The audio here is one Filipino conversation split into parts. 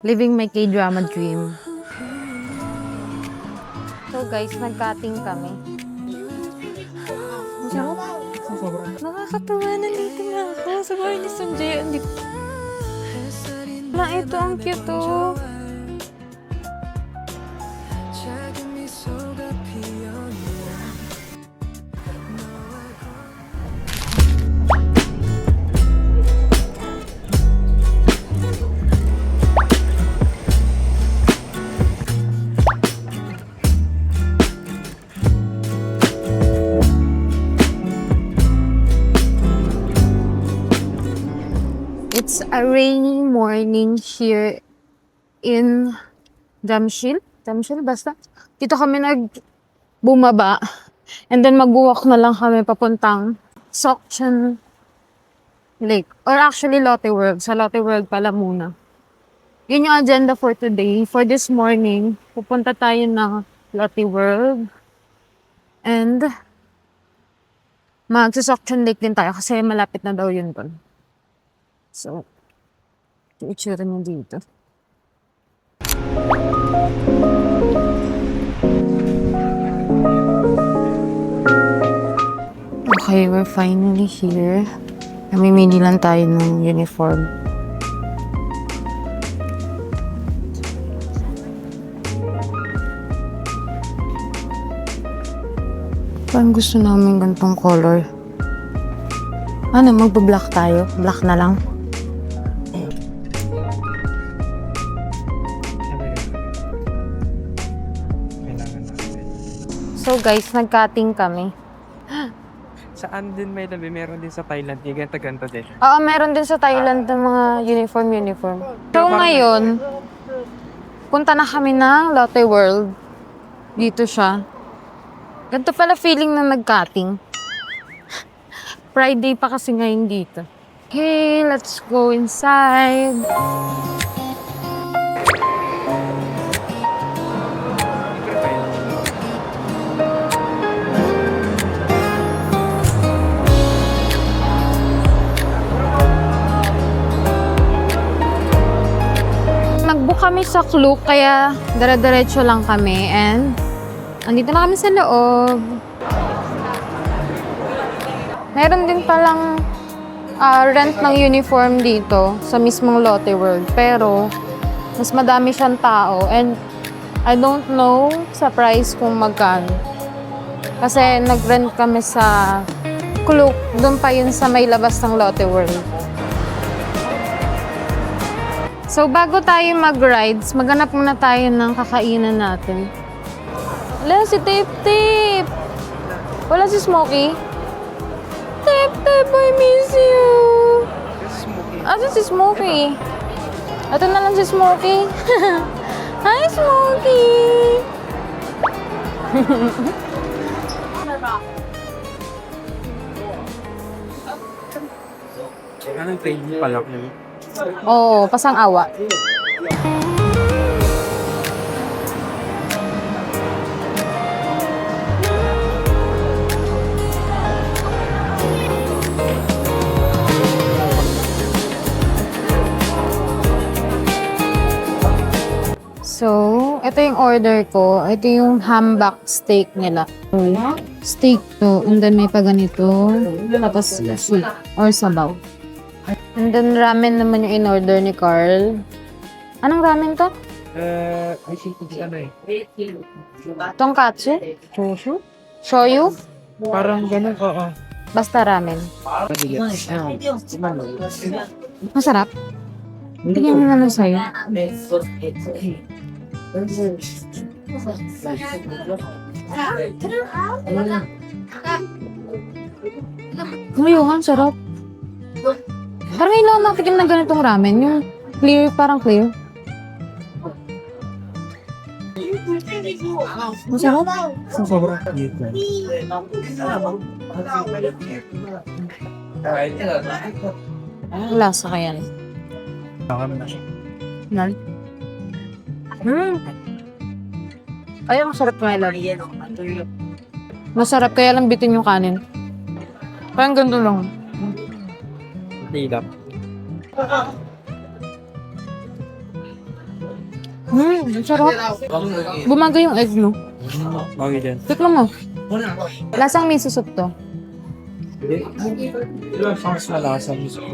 Living my K-drama dream. So guys, nag-cutting kami. Masarap. Nakakatawa na dito na ako. Sa bahay ni Sanjay. Na ito, ang cute oh. It's a rainy morning here in Jamshil. Jamshil, basta. Dito kami bumaba. And then mag-walk na lang kami papuntang Sokchan Lake. Or actually Lotte World. Sa Lotte World pala muna. Yun yung agenda for today. For this morning, pupunta tayo ng Lotte World. And mag-Sokchan Lake din tayo kasi malapit na daw yun doon. So, yung itsura niya dito. Okay, we're finally here. Namimili lang tayo ng uniform. Parang gusto namin ganitong color. Ano, magpa-black tayo? Black na lang. So guys, nag-cutting kami. Saan din may labi? Meron din sa Thailand. Yung ganito din. Oo, meron din sa Thailand ng mga uniform. So ngayon, punta na kami ng Lotte World. Dito siya. Ganito pala feeling na nag-cutting. Friday pa kasi ngayon dito. Okay, let's go inside. Nag-book kami sa Klook, kaya dire-diretso lang kami. And andito na kami sa loob. Meron din palang rent ng uniform dito sa mismong Lotte World. Pero mas madami siyang tao. And I don't know sa price kung magkano. Kasi nag-rent kami sa Klook. Doon pa yun sa may labas ng Lotte World. So, bago tayo mag-rides, maghanap muna tayo ng kakainan natin. Wala si Tip-Tip! Wala si Smokey? Tip-Tip, I miss you! Asan si Smokey? Ito na lang si Smokey. Hi, Smokey! Anong training pala ko yun? Oo, pasang-awa. So, ito yung order ko. Ito yung hamburg steak nila. Steak to, and then may pa ganito. Tapos soup or sabaw. And then ramen naman yung in-order ni Carl. Anong ramen to? I think it's ano eh. Tonkatsu? Shoshu? Shoyu? Parang ganun, oo. Basta ramen. Masarap? Bigyan mo na lang sa'yo. Kumuyuhan, sarap. Parang ngayon lang nakatikim ng ganitong ramen. Yung clear, parang clear. Masarap. Sobrang cute na. Ang lasa kaya rin. Nal. Ay, ang sarap nga lang. Masarap kaya lang bitin yung kanin. Parang ganito lang. Hilap. Sarap. Bumaga yung egg, no? Bagay din. Tikman mo. Lasang miso soup to. Mas malasa ang gusto ko.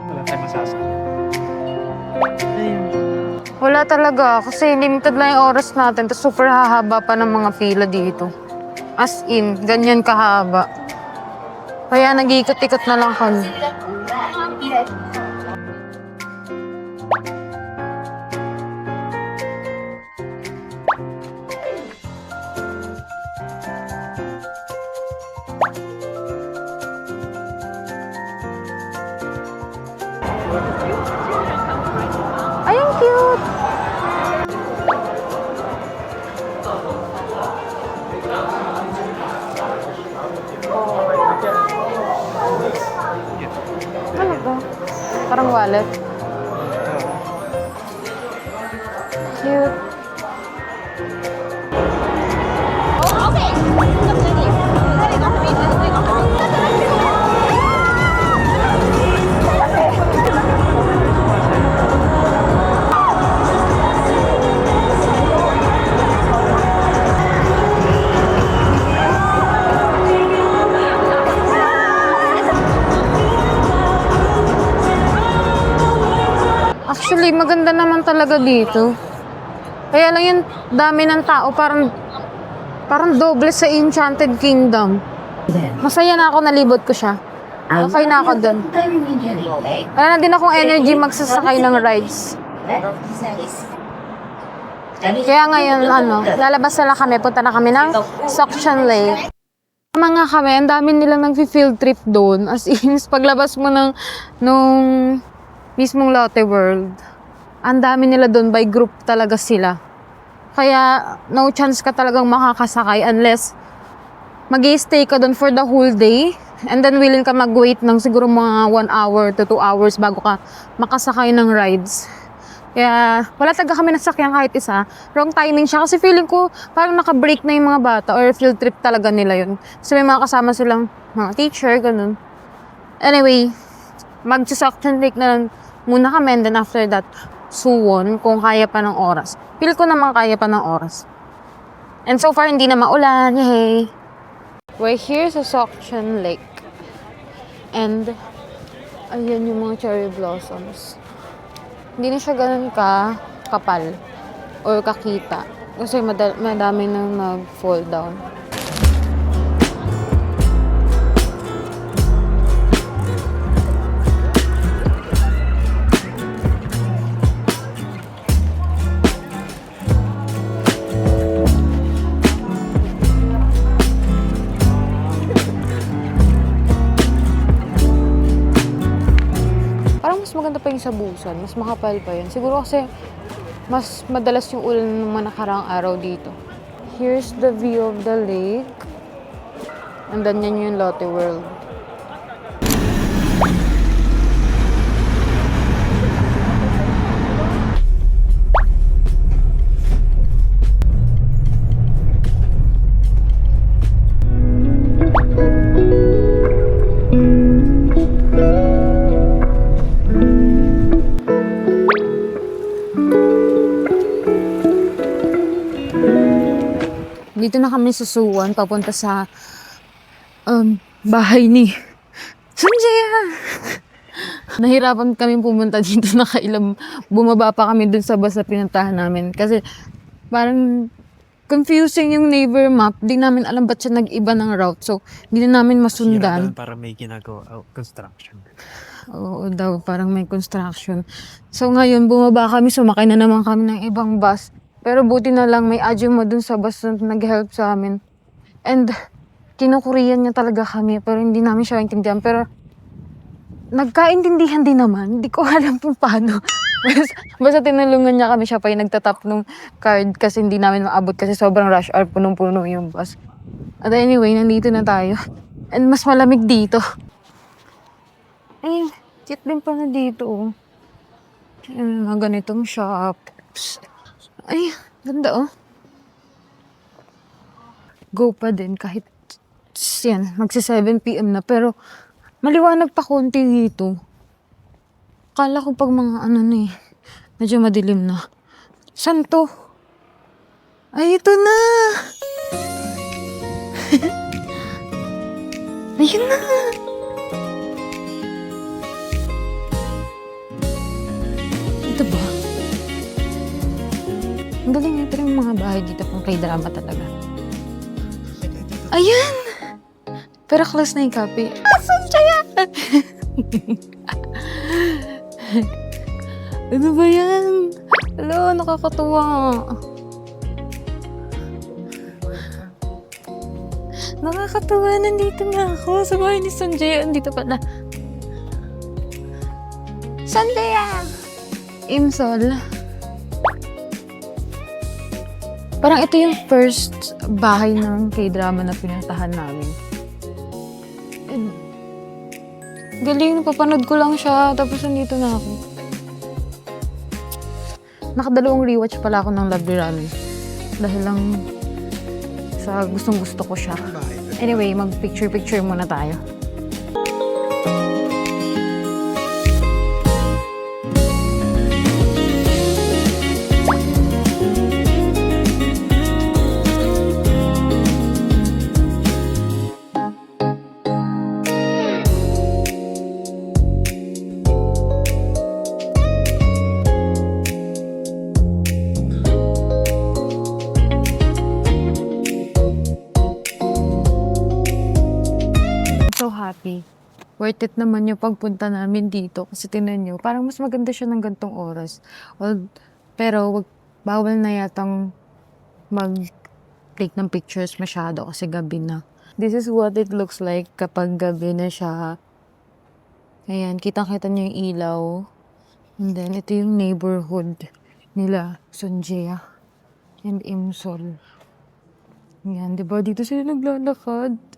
Wala tayong masasabi. Wala talaga. Kasi limited lang yung oras natin. Tapos super hahaba pa ng mga pila dito. As in, ganyan kahaba. Kaya nag-iikot-ikot na lang kami. Ay, ang cute! Ano ba? Parang wallet. Cute. Actually, maganda naman talaga dito. Kaya lang yung dami ng tao, parang doble sa Enchanted Kingdom. Masaya na ako, nalibot ko siya. Okay na ako dun. Wala na din akong energy magsasakay ng rides. Kaya ngayon, lalabas na lang kami, punta na kami ng Suction Lake. Mga kami, ang dami nilang nag-field trip doon. As in, paglabas mo nung mismong Lotte World, ang dami nila doon, by group talaga sila. Kaya, no chance ka talagang makakasakay unless mag-i-stay ka doon for the whole day and then willing ka mag-wait ng siguro mga 1 hour to 2 hours bago ka makasakay ng rides. Kaya, wala talaga kami nasakyan kahit isa. Wrong timing siya kasi feeling ko parang naka-break na yung mga bata or field trip talaga nila yun. Kasi may mga kasama silang mga teacher, ganun. Anyway, mag-suction lake na lang muna kami and then after that, Suwon kung kaya pa ng oras. Feel ko naman kaya pa ng oras. And so far, hindi na maulan. Yay! We're here sa Suction Lake. And, ayan yung mga cherry blossoms. Hindi na siya ganun kapal or kakita. Kasi madami nang nag-fall down. Mas maganda pa yung sa Busan. Mas makapal pa yun. Siguro kasi mas madalas yung ulan ng mga nakaraang araw dito. Here's the view of the lake. And then yan yung Lotte World. Dito na kami sa Suwon, papunta sa bahay ni Sunjaya. Nahirapan kami pumunta dito, bumaba pa kami dun sa bus na pinuntahan namin. Kasi parang confusing yung neighbor map. Di namin alam ba't siya nag-iba ng route. So, hindi na namin Sira masundan. doon para may ginagawa construction. Oo daw, parang may construction. So, ngayon, bumaba kami, sumakay na naman kami ng ibang bus. Pero buti na lang, may Ajuma dun sa bus na nag-help sa amin. And, kinukuriyan niya talaga kami, pero hindi namin siya intindihan. Pero, nagkaintindihan din naman. Hindi ko alam kung paano. Basta tinulungan niya kami, siya pa yung nagtatap ng card kasi hindi namin maabot kasi sobrang rush hour, punong-puno yung bus. At anyway, nandito na tayo. And mas malamig dito. Ay, cute din pala dito. Oh. Mga ganitong shops. Ay, ganda oh. Go pa din kahit yan, magsi 7 PM na. Pero maliwanag pa konti dito. Kala ko pag mga ano na eh, medyo madilim na. Saan to? Ay, ito na! Ayun na! Ito ba? Ang galing ito yung mga bahay dito pang K-drama talaga. Ayan! Pero close na yung copy. Asan siya yan? Ano ba yan? Hello, nakakatuwa. Nakakatuwa, nandito na ako. Sa bahay ni Sanjay, andito pala. Sanjay! Imsol. Parang ito yung first bahay ng K-drama na pinuntahan namin. And, galing, napapanood ko lang siya, tapos nandito na ako. Nakadalawang rewatch pala ako ng Lovely Rami. Dahil lang sa gustong-gusto ko siya. Anyway, mag-picture-picture muna tayo. So happy. Worth it naman yung pagpunta namin dito kasi tinan nyo, parang mas maganda siya ng gantong oras. Pero bawal na yatang mag-take ng pictures masyado kasi gabi na. This is what it looks like kapag gabi na siya. Ayan, kitang-kita nyo yung ilaw. And then, ito yung neighborhood nila, Sonjia and Imsol. Ayan, diba? Dito sila naglalakad.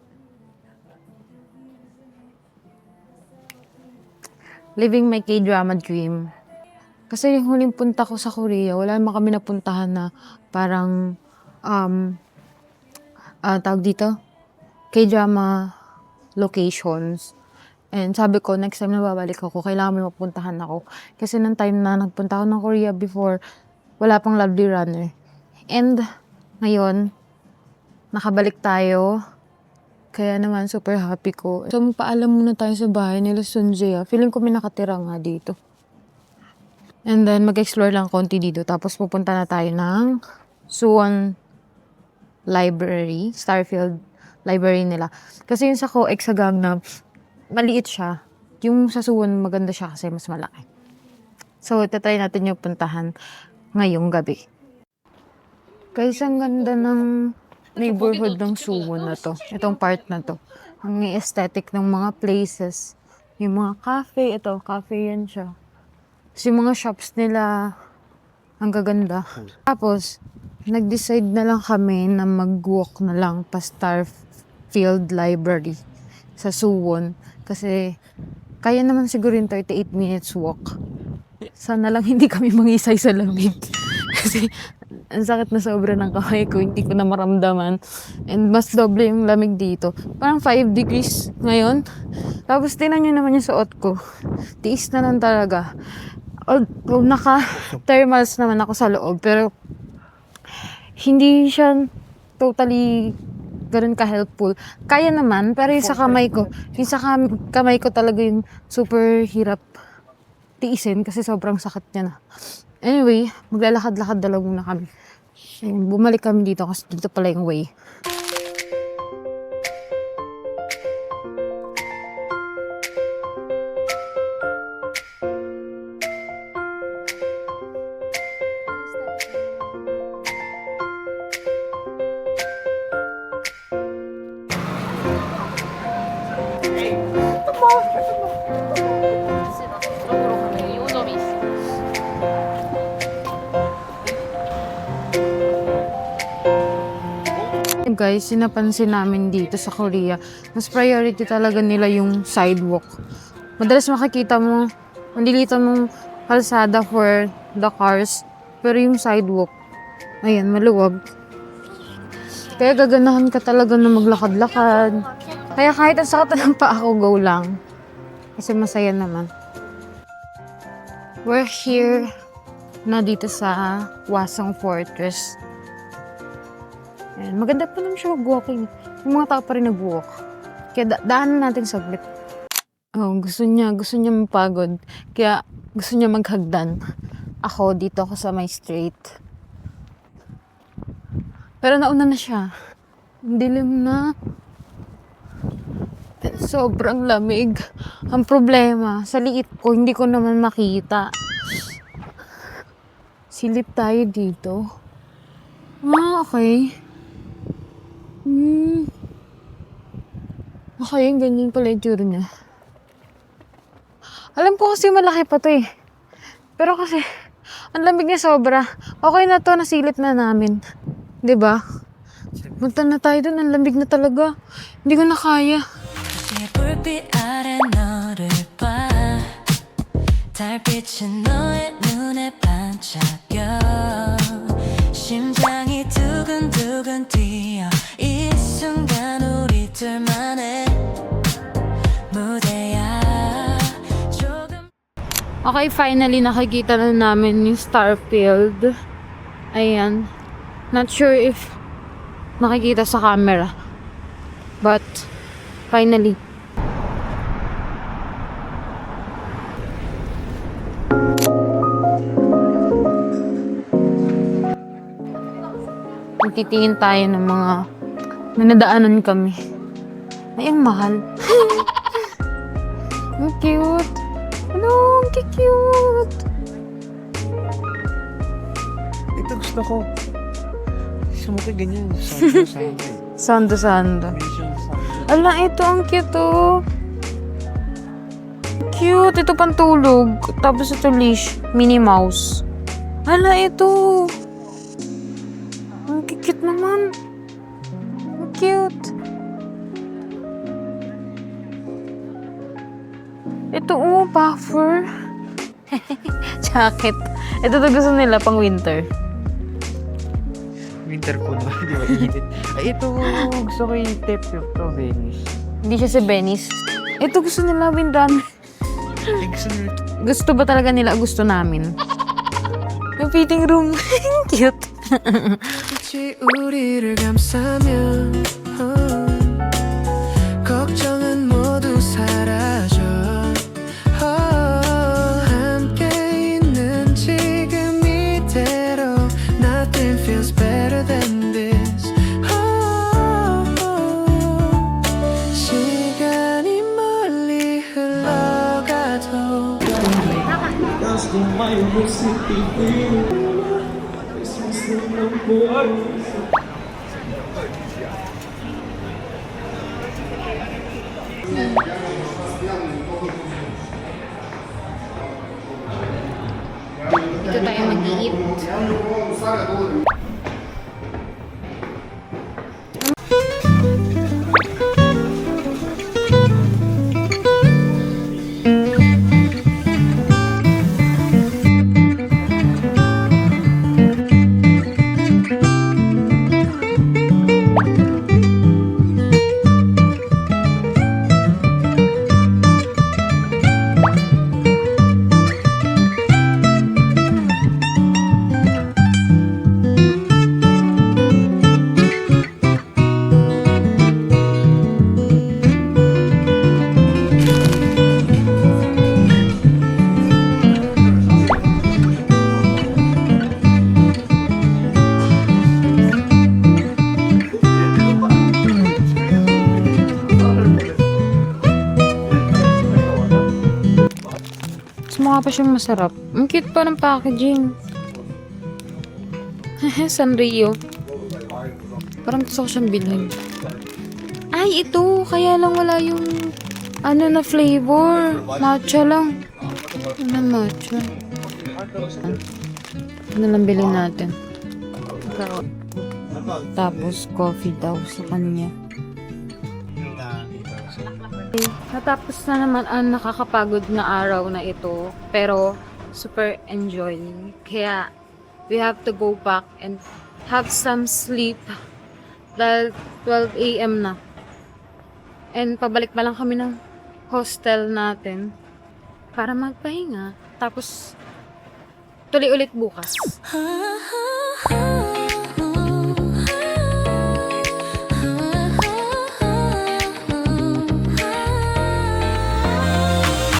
Living my K-drama dream. Kasi yung huling punta ko sa Korea, wala naman kami napuntahan na parang, tawag dito, K-drama locations. And sabi ko, next time na babalik ako, kailangan may mapuntahan ako. Kasi nung time na nagpunta ako ng Korea before, wala pang Lovely Runner. And ngayon, nakabalik tayo. Kaya naman, super happy ko. So, magpaalam muna tayo sa bahay nila Sunjaya. Feeling ko may nakatira nga dito. And then, mag-explore lang konti dito. Tapos, pupunta na tayo ng Suwon Library. Starfield Library nila. Kasi yung sa COEX sa Gangnam, maliit siya. Yung sa Suwon, maganda siya kasi mas malaki. So, itatry natin yung puntahan ngayong gabi. Guys, ang ganda ng neighborhood ng Suwon na to. Itong part na to. Ang aesthetic ng mga places. Yung mga cafe. Ito, cafe yan siya. Tapos yung mga shops nila, ang gaganda. Tapos, nag-decide na lang kami na mag-walk na lang pa Starfield Library sa Suwon. Kasi, kaya naman siguro yung 38 minutes walk. Sana lang hindi kami mangisay sa lamig. Kasi, ang sakit na sobra ng kamay ko, hindi ko na maramdaman. And mas doble yung lamig dito. Parang 5 degrees ngayon. Tapos tinan nyo naman yung suot ko. Tiis na lang talaga. Naka-thermals naman ako sa loob. Pero hindi siya totally ganun ka-helpful. Kaya naman, pero yung sa kamay ko, kamay ko talaga yung super hirap tiisin kasi sobrang sakit niya na. Anyway, maglalakad-lakad na lang muna kami. Ayun, bumalik kami dito kasi dito pala yung way. Guys, sinapansin namin dito sa Korea, mas priority talaga nila yung sidewalk. Madalas makikita mo, mandilitan mong kalsada for the cars, pero yung sidewalk, ayan, maluwag. Kaya gaganahan ka talaga na maglakad-lakad. Kaya kahit ang sakit ng paa ko, go lang. Kasi masaya naman. We're here na dito sa Hwasong Fortress. Ayan, maganda pa naman siya mag-walking. Yung mga tao pa rin nag-walk. Kaya daanan natin saglit. Oh, gusto niya mapagod. Kaya gusto niya maghagdan. Ako, dito ako sa my straight. Pero nauna na siya. Ang dilim na. Sobrang lamig. Ang problema, sa liit ko, hindi ko naman makita. Silip tayo dito. Okay. Okay, ganyan pala yung tsura niya. Alam ko kasi malaki pa to eh. Pero kasi, ang lamig niya sobra. Okay na to, nasilip na namin. 'Di ba? Punta na tayo dun, ang lamig na talaga. Hindi ko na kaya. 불빛 아래 너를 봐 달빛은 너의 눈에 반짝여 심장이 두근두근 뛰어 이 순간 우리 둘만의 무대야 조금 Okay, finally nakikita na namin yung Starfield. Ayan. Not sure if nakikita sa camera. But, finally. Titingin tayo ng mga nanadaanan kami. Ay, ang mahal. Ang cute. Ano, ang cute. Ito gusto ko. Sumuki ganyan. Sando-sando. Ala, ito ang cute oh. Cute. Ito pantulog. Tapos ito leash. Minnie Mouse. Ala, ito. Ang cute naman. Ang cute. Ito oh, puffer. Jacket. Ito to gusto nila pang winter. Winter po na. Di ba? Init. Ay, ito. Gusto ko yung tip to Venice. Hindi siya si Venice. Ito gusto nila windan. Ay, gusto nila. Gusto ba talaga nila? Gusto namin. Yung fitting room. Cute. 빛이 우리를 감싸면 걱정은 모두 사라져 함께 있는 지금 이대로 Nothing feels better than this 시간이 멀리 흘러가도 Dito tayo mag-eat. Mas mukha pa siyang masarap. Ang cute pa ng packaging. Sanrio. Parang gusto ko siyang bilhin. Ay, ito. Kaya lang wala yung na flavor. Matcha lang. Ano matcha? Ano lang bilhin natin? Tapos coffee daw sa kanya. Natapos na naman ang nakakapagod na araw na ito. Pero super enjoying. Kaya we have to go back and have some sleep. Dahil 12 a.m. na. And pabalik pa lang kami ng hostel natin para magpahinga. Tapos tuloy ulit bukas.